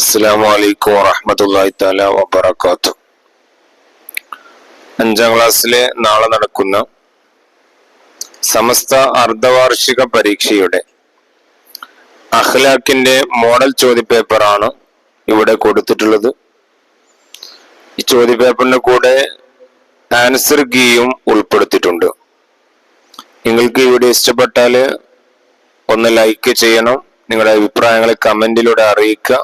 അസ്സലാമു അലൈക്കും വറഹ്മത്തുള്ളാഹി തആല വബറകാതുഹു. 5ാം ക്ലാസ്സിലെ നാളെ നടക്കുന്ന സമസ്ത അർദ്ധവാർഷിക പരീക്ഷയുടെ അഖ്ലാഖിന്റെ മോഡൽ ചോദ്യപേപ്പറാണ് ഇവിടെ കൊടുത്തിട്ടുള്ളത്. ഈ ചോദ്യപേപ്പറിന്റെ കൂടെ ആൻസർ കീയും ഉൾപ്പെടുത്തിയിട്ടുണ്ട്. നിങ്ങൾക്ക് ഈ വീഡിയോ ഇഷ്ടപ്പെട്ടാൽ ഒന്ന് ലൈക്ക് ചെയ്യണം, നിങ്ങളുടെ അഭിപ്രായങ്ങളെ കമന്റിലൂടെ അറിയിക്കുക,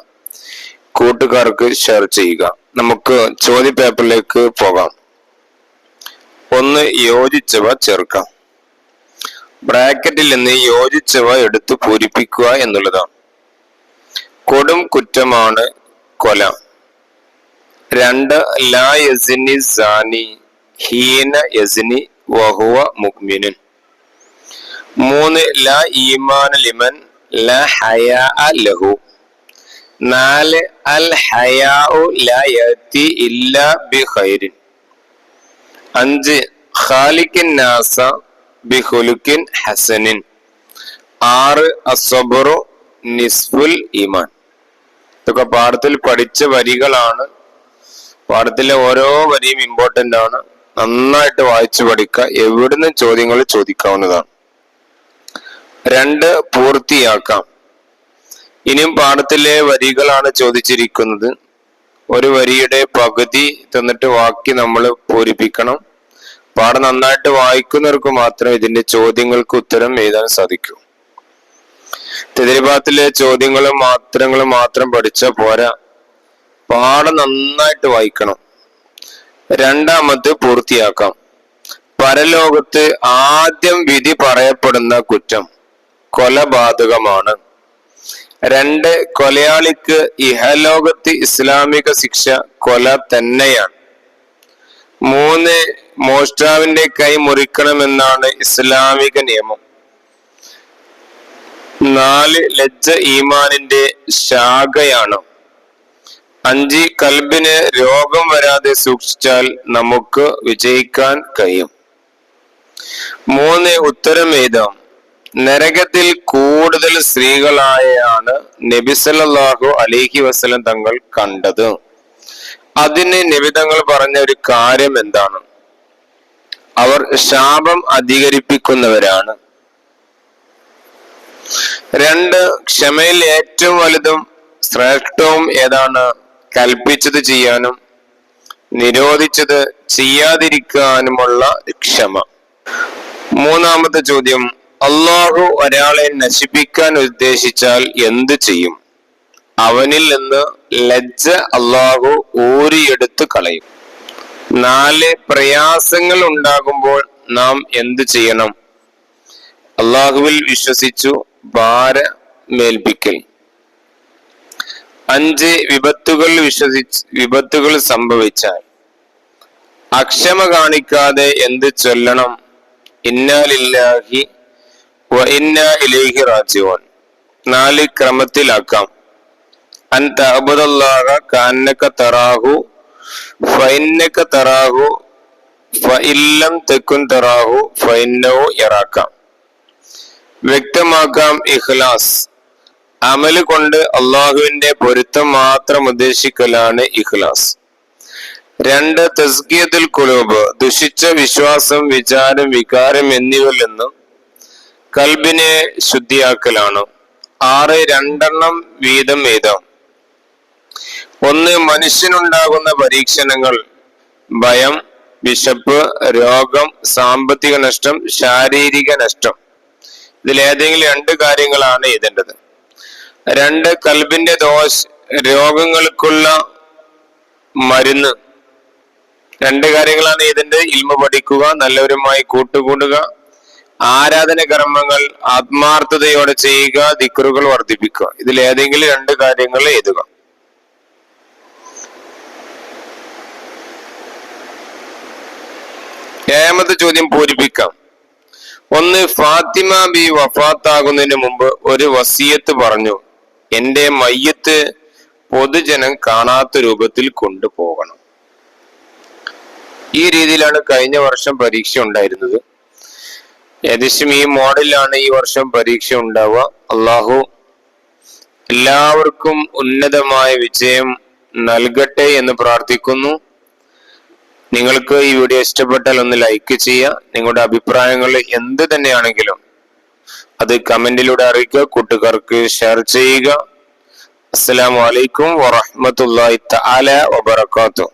കൂട്ടുകാർക്ക് ഷെയർ ചെയ്യുക. നമുക്ക് ചോദ്യപേപ്പറിലേക്ക് പോകാം. ഒന്ന്, യോജിച്ചവ ചേർക്കാം. ബ്രാക്കറ്റിൽ നിന്ന് യോജിച്ചവ എടുത്ത് പൂരിപ്പിക്കുക എന്നുള്ളതാണ്. കൊടും കുറ്റമാണ് കൊല. 2, ലാ യസിനി സാനി ഹീന യസിനി വഹുവ മുഅ്മിനുൻ. 3, ലാ ഈമാന ലിമൻ ലാ ഹയാ ലഹു. 4, അൽ ഹയാഉ ലാ യഅതി ഇല്ലാ ബിഖൈരിൻ. 5, ഖാലിഖിൻ നാസ ബിഖുലുഖിൻ ഹസനിൻ. 6, അസ്സബ്റു നിസ്ഫുൽ ഈമാൻ. ഇതൊക്കെ പാഠത്തിൽ പഠിച്ച വരികളാണ്. പാഠത്തിലെ ഓരോ വരിയും ഇമ്പോർട്ടന്റ് ആണ്. നന്നായിട്ട് വായിച്ചു പഠിക്കുക. എവിടുന്ന് ചോദ്യങ്ങൾ ചോദിക്കാവുന്നതാണ്. 2, പൂർത്തിയാക്കാം. ഇനിയും പാഠത്തിലെ വരികളാണ് ചോദിച്ചിരിക്കുന്നത്. ഒരു വരിയുടെ പകുതി തന്നിട്ട് ബാക്കി നമ്മൾ പൂരിപ്പിക്കണം. പാഠം നന്നായിട്ട് വായിക്കുന്നവർക്ക് മാത്രമേ ഇതിന്റെ ചോദ്യങ്ങൾക്ക് ഉത്തരം എഴുതാൻ സാധിക്കൂ. തെതിരിഭാഗത്തിലെ ചോദ്യങ്ങളും മാത്രം പഠിച്ചാൽ പോരാ, പാഠം നന്നായിട്ട് വായിക്കണം. 2ാമത് പൂർത്തിയാക്കാം. പരലോകത്ത് ആദ്യം വിധി പറയപ്പെടുന്ന കുറ്റം കൊലപാതകമാണ്. 2, കൊലയാളിക്ക് ഇഹലോകത്ത് ഇസ്ലാമിക ശിക്ഷ കൊല തന്നെയാണ്. 3, മോഷ്ടാവിന്റെ കൈ മുറിക്കണമെന്നാണ് ഇസ്ലാമിക നിയമം. 4, ലജ്ജ ഈമാനിന്റെ ശാഖയാണ്. 5, കൽബിന് രോഗം വരാതെ സൂക്ഷിച്ചാൽ നമുക്ക് വിജയിക്കാൻ കഴിയും. 3, ഉത്തരം എഴുതാം. നരകത്തിൽ കൂടുതൽ സ്ത്രീകളായാണ് നബി സല്ലല്ലാഹു അലൈഹി വസല്ലം തങ്ങൾ കണ്ടത്. അതിന് നബി തങ്ങൾ പറഞ്ഞ ഒരു കാര്യം എന്താണ്? അവർ ശാപം അധികരിപ്പിക്കുന്നവരാണ്. 2, ക്ഷമയിൽ ഏറ്റവും വലുതും ശ്രേഷ്ഠവും ഏതാണ്? കൽപ്പിച്ചത് ചെയ്യാനും നിരോധിച്ചത് ചെയ്യാതിരിക്കാനുമുള്ള ക്ഷമ. 3ാമത്തെ ചോദ്യം, അള്ളാഹു ഒരാളെ നശിപ്പിക്കാൻ ഉദ്ദേശിച്ചാൽ എന്ത് ചെയ്യും? അവനിൽ നിന്ന് ലജ്ജ അള്ളാഹു ഊരിയെടുത്ത് കളയും. 4, പ്രയാസങ്ങൾ ഉണ്ടാകുമ്പോൾ നാം എന്ത് ചെയ്യണം? അള്ളാഹുവിൽ വിശ്വസിച്ചു ഭാരമേൽപ്പിക്കൽ. 5, വിപത്തുകൾ സംഭവിച്ചാൽ അക്ഷമ കാണിക്കാതെ എന്ത് ചൊല്ലണം? ഇന്നാ ലില്ലാഹി വ ഇന്നാ ഇലൈഹി റാജിഊൻ. 4, ക്രമത്തിലാക്കാം. അൻ തഅബുദല്ലാഹ കഅന്നക തറാഹു ഫഇന്നക തറാഹു ഫഇല്ലം തകുൻ തറാഹു ഫഇന്നഹു യറാക. വ്യക്തമാക്കാം. ഇഖ്ലാസ്, അമല് കൊണ്ട് അള്ളാഹുവിന്റെ പൊരുത്തം മാത്രം ഉദ്ദേശിക്കലാണ് ഇഖ്ലാസ്. 2, തസ്കിയത്തുൽ ഖുലൂബ്, ദുഷിച്ച വിശ്വാസം, വിചാരം, വികാരം എന്നിവയിൽ നിന്നും കൽബിനെ ശുദ്ധിയാക്കലാണ്. 6, 2 വീതം എഴുതാം. 1, മനുഷ്യനുണ്ടാകുന്ന പരീക്ഷണങ്ങൾ: ഭയം, വിശപ്പ്, രോഗം, സാമ്പത്തിക നഷ്ടം, ശാരീരിക നഷ്ടം. ഇതിലേതെങ്കിലും 2 കാര്യങ്ങളാണ് എഴുതേണ്ടത്. 2, കൽബിന്റെ രോഗങ്ങൾക്കുള്ള മരുന്ന്. 2 കാര്യങ്ങളാണ് എഴുതേണ്ടത്. ഇൽമ പഠിക്കുക, നല്ലവരുമായി കൂട്ടുകൂടുക, ആരാധന കർമ്മങ്ങൾ ആത്മാർത്ഥതയോടെ ചെയ്യുക, ദിക്റുകൾ വർദ്ധിപ്പിക്കുക. ഇതിലേതെങ്കിലും 2 കാര്യങ്ങൾ എഴുതുക. ഏഴാമത്തെ ചോദ്യം പൂരിപ്പിക്കാം. 1, ഫാത്തിമ ബി വഫാത്താകുന്നതിന് മുമ്പ് ഒരു വസിയത്ത് പറഞ്ഞു. എന്റെ മയ്യത്ത് പൊതുജനം കാണാത്ത രൂപത്തിൽ കൊണ്ടുപോകണം. ഈ രീതിയിലാണ് കഴിഞ്ഞ വർഷം പരീക്ഷ ഉണ്ടായിരുന്നത്. ഏകദേശം ഈ മോഡലിലാണ് ഈ വർഷം പരീക്ഷ ഉണ്ടാവുക. അള്ളാഹു എല്ലാവർക്കും ഉന്നതമായ വിജയം നൽകട്ടെ എന്ന് പ്രാർത്ഥിക്കുന്നു. നിങ്ങൾക്ക് ഈ വീഡിയോ ഇഷ്ടപ്പെട്ടാൽ ഒന്ന് ലൈക്ക് ചെയ്യുക. നിങ്ങളുടെ അഭിപ്രായങ്ങൾ എന്ത് തന്നെയാണെങ്കിലും അത് കമന്റിലൂടെ അറിയിക്കുക. കൂട്ടുകാർക്ക് ഷെയർ ചെയ്യുക. അസ്സലാമു അലൈക്കും വറഹ്മത്തുള്ളാഹി തആല വബറകാതുഹു.